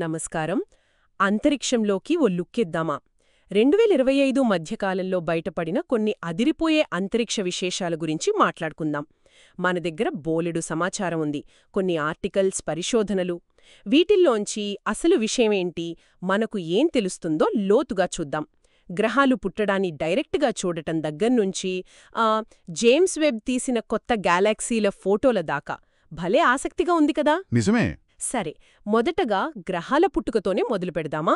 నమస్కారం. అంతరిక్షంలోకి ఓ లుక్కేద్దామా? 2025 మధ్యకాలంలో బయటపడిన కొన్ని అదిరిపోయే అంతరిక్ష విశేషాల గురించి మాట్లాడుకుందాం. మన దగ్గర బోలెడు సమాచారం ఉంది, కొన్ని ఆర్టికల్స్, పరిశోధనలు. వీటిల్లోంచి అసలు విషయమేంటి, మనకు ఏం తెలుస్తుందో లోతుగా చూద్దాం. గ్రహాలు పుట్టడాన్ని డైరెక్ట్గా చూడటం దగ్గర్నుంచి జేమ్స్ వెబ్ తీసిన కొత్త గ్యాలక్సీల ఫోటోల దాకా భలే ఆసక్తిగా ఉంది కదా. నిజమే. సరే, మొదటగా గ్రహాల పుట్టుకతోనే మొదలుపెడదామా?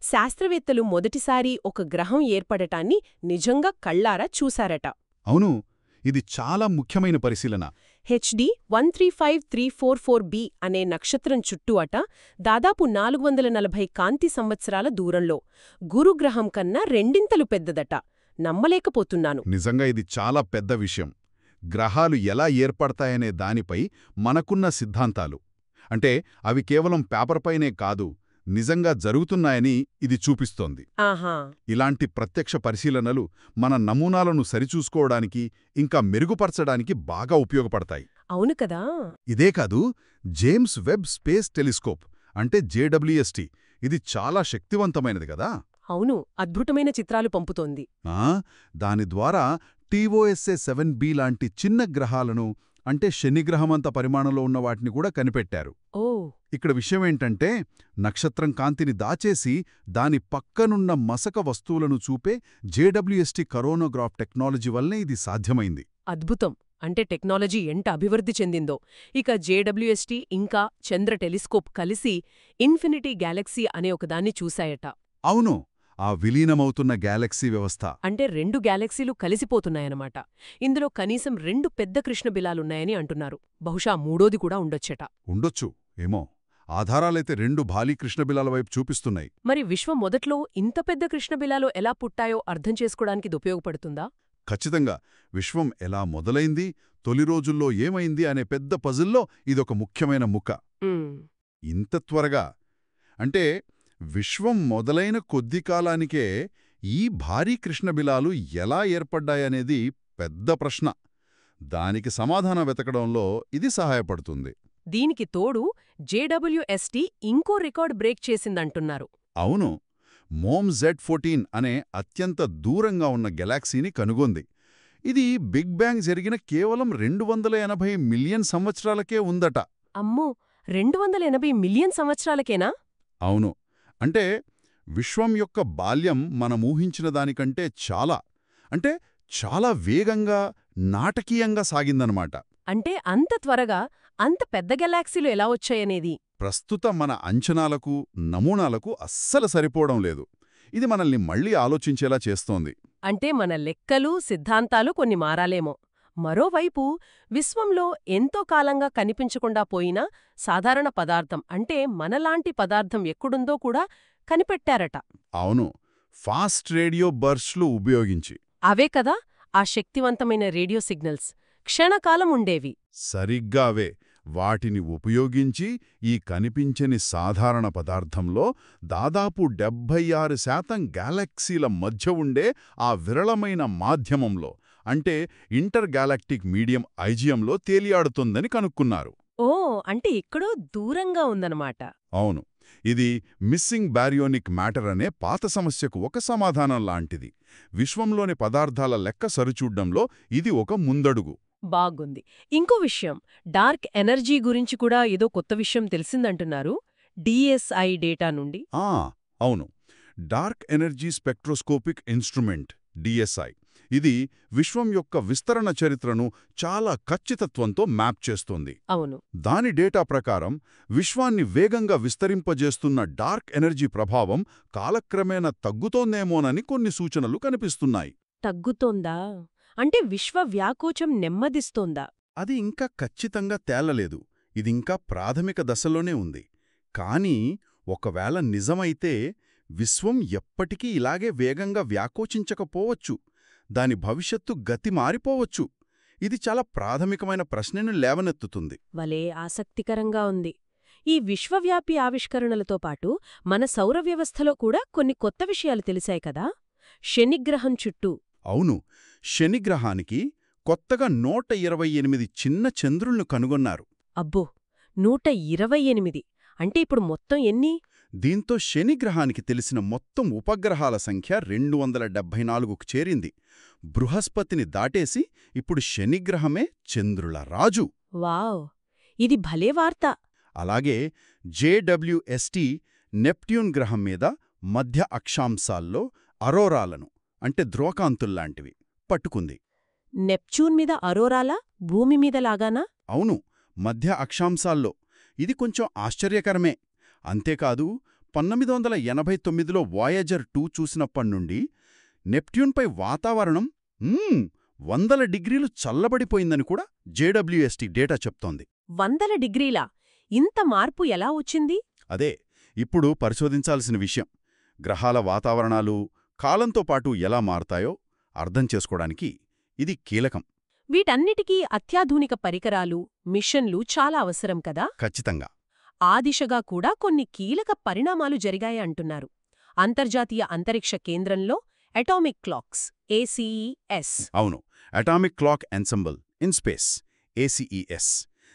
శాస్త్రవేత్తలు మొదటిసారి ఒక గ్రహం ఏర్పడటాన్ని నిజంగా కళ్లారా చూశారట. అవును, ఇది చాలా ముఖ్యమైన పరిశీలన. హెచ్డి 135344b అనే నక్షత్రం చుట్టూ అట దాదాపు 440 కాంతి సంవత్సరాల దూరంలో, గురుగ్రహం కన్నా రెండింతలు పెద్దదట. నమ్మలేకపోతున్నాను. నిజంగా ఇది చాలా పెద్ద విషయం. గ్రహాలు ఎలా ఏర్పడతాయనే దానిపై మనకున్న సిద్ధాంతాలు, అంటే అవి కేవలం పేపర్పైనే కాదు, నిజంగా జరుగుతున్నాయని ఇది చూపిస్తోంది. ఆహా. ఇలాంటి ప్రత్యక్ష పరిశీలనలు మన నమూనాలను సరిచూసుకోవడానికి, ఇంకా మెరుగుపరచడానికి బాగా ఉపయోగపడతాయి. అవును కదా. ఇదే కాదు, జేమ్స్ వెబ్ స్పేస్ టెలిస్కోప్ అంటే JWST, ఇది చాలా శక్తివంతమైనది కదా. అవును, అద్భుతమైన చిత్రాలు పంపుతోంది. దాని ద్వారా TOSA 7b లాంటి చిన్న గ్రహాలను, అంటే శనిగ్రహమంత పరిమాణంలో ఉన్న వాటిని కూడా కనిపెట్టారు. ఓ. ఇక్కడ విషయమేంటంటే, నక్షత్రం కాంతిని దాచేసి దాని పక్కనున్న మసక వస్తువులను చూపే JWST కరోనోగ్రాఫ్ టెక్నాలజీ వల్లనే ఇది సాధ్యమైంది. అద్భుతం. అంటే టెక్నాలజీ ఎంత అభివృద్ధి చెందిందో. ఇక JWST ఇంకా చంద్ర టెలిస్కోప్ కలిసి ఇన్ఫినిటీ గ్యాలక్సీ అనే ఒకదాన్ని చూశాయట. అవును, ఆ విలీనమవుతున్న గ్యాలక్సీ వ్యవస్థ. అంటే 2 గ్యాలక్సీలు కలిసిపోతున్నాయన్నమాట. ఇందులో కనీసం 2 పెద్ద కృష్ణబిలాలున్నాయని అంటున్నారు. బహుశా మూడోది కూడా ఉండొచ్చట. ఉండొచ్చు, ఏమో. ఆధారాలైతే 2 భారీ కృష్ణబిలాల వైపు చూపిస్తున్నాయి. మరి విశ్వం మొదట్లో ఇంత పెద్ద కృష్ణబిలాలు ఎలా పుట్టాయో అర్థం చేసుకోవడానికి ఇది ఉపయోగపడుతుందా? ఖచ్చితంగా. విశ్వం ఎలా మొదలైంది, తొలి రోజుల్లో ఏమైంది అనే పెద్ద పజిల్లో ఇదొక ముఖ్యమైన ముక్క. ఇంత త్వరగా అంటే విశ్వం మొదలైన కొద్ది కాలానికే ఈ భారీ కృష్ణబిలాలు ఎలా ఏర్పడ్డాయనేది పెద్ద ప్రశ్న. దానికి సమాధానం వెతకడంలో ఇది సహాయపడుతుంది. దీనికి తోడు JWST ఇంకో రికార్డ్ బ్రేక్ చేసిందంటున్నారు. అవును, మోమ్ Z14 అనే అత్యంత దూరంగా ఉన్న గెలాక్సీని కనుగొంది. ఇది బిగ్ బ్యాంగ్ జరిగిన కేవలం 280 మిలియన్ సంవత్సరాలకే ఉందట. అమ్మో, 280 మిలియన్ సంవత్సరాలకేనా? అవును, అంటే విశ్వం యొక్క బాల్యం మనమూహించిన దానికంటే చాలా వేగంగా, నాటకీయంగా సాగిందనమాట. అంటే అంత త్వరగా అంత పెద్ద గెలాక్సీలు ఎలా వచ్చాయనేది ప్రస్తుత మన అంచనాలకు, నమూనాలకు అస్సలు సరిపోవడం లేదు. ఇది మనల్ని మళ్లీ ఆలోచించేలా చేస్తోంది. అంటే మన లెక్కలు, సిద్ధాంతాలు కొన్ని మారాలేమో. మరోవైపు విశ్వంలో ఎంతో కాలంగా కనిపించకుండా పోయినా సాధారణ పదార్థం, అంటే మనలాంటి పదార్థం ఎక్కడుందో కూడా కనిపెట్టారట. అవును, ఫాస్ట్ రేడియో బర్స్ట్లు ఉపయోగించి. అవే కదా ఆ శక్తివంతమైన రేడియో సిగ్నల్స్, క్షణకాలం ఉండేవి. సరిగ్గా అవే. వాటిని ఉపయోగించి ఈ కనిపించని సాధారణ పదార్థంలో దాదాపు 76% గ్యాలక్సీల మధ్య ఉండే ఆ విరళమైన మాధ్యమంలో, అంటే ఇంటర్ గ్యాలక్టిక్ మీడియం IGMలో తేలియాడుతుందని కనుక్కున్నారు. ఓ, అంటే ఎక్కడో దూరంగా ఉందన్నమాట. అవును, ఇది మిస్సింగ్ బారియోనిక్ మ్యాటర్ అనే పాత సమస్యకు ఒక సమాధానం లాంటిది. విశ్వంలోని పదార్థాల లెక్క సరిచూడ్డంలో ఇది ఒక ముందడుగు. బాగుంది. ఇంకో విషయం, డార్క్ ఎనర్జీ గురించి కూడా ఏదో కొత్త విషయం తెలిసిందంటున్నారు DSI డేటా నుండి. అవును, dark energy spectroscopic instrument DSI. ఇది విశ్వం యొక్క విస్తరణ చరిత్రను చాలా ఖచ్చితత్వంతో మ్యాప్ చేస్తోంది. అవును. దాని డేటా ప్రకారం విశ్వాన్ని వేగంగా విస్తరింపజేస్తున్న డార్క్ ఎనర్జీ ప్రభావం కాలక్రమేణా తగ్గుతోందేమోనని కొన్ని సూచనలు కనిపిస్తున్నాయి. తగ్గుతోందా? అంటే విశ్వ వ్యాకోచం నెమ్మదిస్తోందా? అది ఇంకా ఖచ్చితంగా తేలలేదు. ఇదింకా ప్రాథమిక దశలోనే ఉంది. కానీ ఒకవేళ నిజమైతే విశ్వం ఎప్పటికీ ఇలాగే వేగంగా వ్యాకోచించకపోవచ్చు. దాని భవిష్యత్తు గతి మారిపోవచ్చు. ఇది చాలా ప్రాథమికమైన ప్రశ్నను లేవనెత్తుతుంది. భలే ఆసక్తికరంగా ఉంది. ఈ విశ్వవ్యాపి ఆవిష్కరణలతో పాటు మన సౌరవ్యవస్థలో కూడా కొన్ని కొత్త విషయాలు తెలిసాయి కదా. శనిగ్రహం చుట్టూ. అవును, శనిగ్రహానికి కొత్తగా 128 చిన్న చంద్రుల్ను కనుగొన్నారు. అబ్బో, 128! అంటే ఇప్పుడు మొత్తం ఎన్ని? దీంతో శని గ్రహానికి తెలిసిన మొత్తం ఉపగ్రహాల సంఖ్య 274కు చేరింది. బృహస్పతిని దాటేసి ఇప్పుడు శనిగ్రహమే చంద్రుల రాజు. వావ్! ఇది భలే వార్త. అలాగే JWST నెప్ట్యూన్ గ్రహం మీద మధ్య అక్షాంశాల్లో అరోరాలను అంటే ధ్రువకాంతుల్లాంటివి పట్టుకుంది. నెప్చూన్ మీద అరోరాలా? భూమి మీద లాగానా? అవును, మధ్య అక్షాంశాల్లో. ఇది కొంచెం ఆశ్చర్యకరమే. అంతేకాదు 1989లో వాయేజర్ 2 చూసినప్పట్నుండి నెప్ట్యూన్పై వాతావరణం 100 డిగ్రీలు చల్లబడిపోయిందని కూడా JWST డేటా చెప్తోంది. 100 డిగ్రీలా? ఇంత మార్పు ఎలా వచ్చింది? అదే ఇప్పుడు పరిశోధించాల్సిన విషయం. గ్రహాల వాతావరణాలు కాలంతో పాటు ఎలా మారతాయో అర్థం చేసుకోవడానికి ఇది కీలకం. వీటన్నిటికీ అత్యాధునిక పరికరాలు, మిషన్లు చాలా అవసరం కదా? ఖచ్చితంగా. ఆ దిశగా కూడా కొన్ని కీలక పరిణామాలు జరిగాయి అంటున్నారు. అంతర్జాతీయ అంతరిక్ష కేంద్రంలో అటామిక్ క్లాక్స్ ACES. అవును, atomic clock ensemble in space ACES.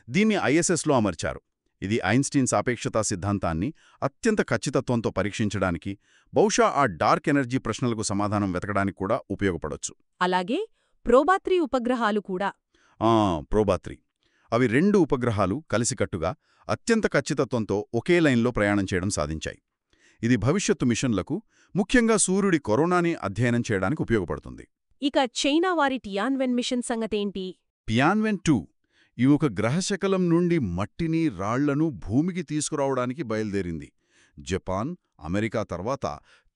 దీన్ని ISSలో అమర్చారు. ఇది ఐన్స్టీన్ సాపేక్షతా సిద్ధాంతాన్ని అత్యంత ఖచ్చితత్వంతో పరీక్షించడానికి, బహుశా ఆ డార్క్ ఎనర్జీ ప్రశ్నలకు సమాధానం వెతకడానికి కూడా ఉపయోగపడొచ్చు. అలాగే ప్రోబాత్రి ఉపగ్రహాలు కూడా. ప్రోబాత్రి. అవి 2 ఉపగ్రహాలు కలిసికట్టుగా అత్యంత ఖచ్చితత్వంతో ఒకే లైన్లో ప్రయాణం చేయడం సాధించాయి. ఇది భవిష్యత్తు మిషన్లకు, ముఖ్యంగా సూర్యుడి కరోనాని అధ్యయనం చేయడానికి ఉపయోగపడుతుంది. ఇక చైనా వారి టియాన్వెన్ మిషన్ సంగతేంటి? టియాన్వెన్ 2 ఈ ఒక గ్రహశకలం నుండి మట్టిని, రాళ్లను భూమికి తీసుకురావడానికి బయలుదేరింది. జపాన్, అమెరికా తర్వాత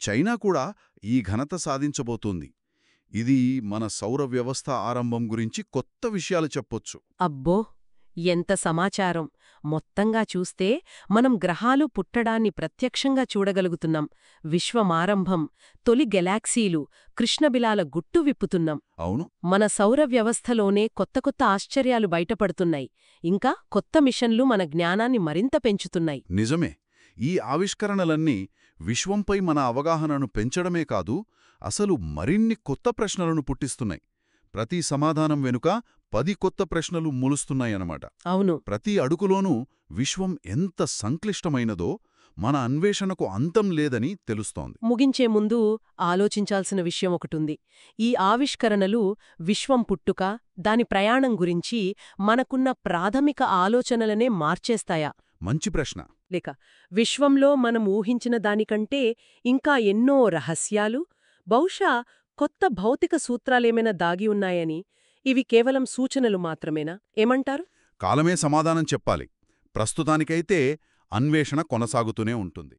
చైనా కూడా ఈ ఘనత సాధించబోతోంది. ఇది మన సౌర వ్యవస్థ ఆరంభం గురించి కొత్త విషయాలు చెప్పొచ్చు. అబ్బో! ఎంత సమాచారం! మొత్తంగా చూస్తే మనం గ్రహాలు పుట్టడాన్ని ప్రత్యక్షంగా చూడగలుగుతున్నాం. విశ్వమారంభం, తొలి గెలాక్సీలు, కృష్ణబిలాల గుట్టు విప్పుతున్నాం. అవును, మన సౌర వ్యవస్థలోనే కొత్త కొత్త ఆశ్చర్యాలు బయటపడుతున్నాయి. ఇంకా కొత్త మిషన్లు మన జ్ఞానాన్ని మరింత పెంచుతున్నాయి. నిజమే. ఈ ఆవిష్కరణలన్నీ విశ్వంపై మన అవగాహనను పెంచడమే కాదు, అసలు మరిన్ని కొత్త ప్రశ్నలను పుట్టిస్తున్నాయి. ప్రతి సమాధానం వెనుక 10 కొత్త ప్రశ్నలు మూలుస్తున్నాయన్నమాట. అవును. ప్రతి అడుగులోనూ విశ్వం ఎంత సంక్లిష్టమైనదో, మన అన్వేషణకు అంతం లేదని తెలుస్తోంది. ముగించే ముందు ఆలోచించాల్సిన విషయం ఒకటుంది. ఈ ఆవిష్కరణలు విశ్వం పుట్టుక, దాని ప్రయాణం గురించి మనకున్న ప్రాథమిక ఆలోచనలనే మార్చేస్తాయా? మంచి ప్రశ్న. లేక విశ్వంలో మనం ఊహించిన దానికంటే ఇంకా ఎన్నో రహస్యాలు, బహుశా కొత్త భౌతిక సూత్రాలేమైనా దాగి ఉన్నాయని, ఇవి కేవలం సూచనలు మాత్రమేనా? ఏమంటారు? కాలమే సమాధానం చెప్పాలి. ప్రస్తుతానికైతే అన్వేషణ కొనసాగుతూనే ఉంటుంది.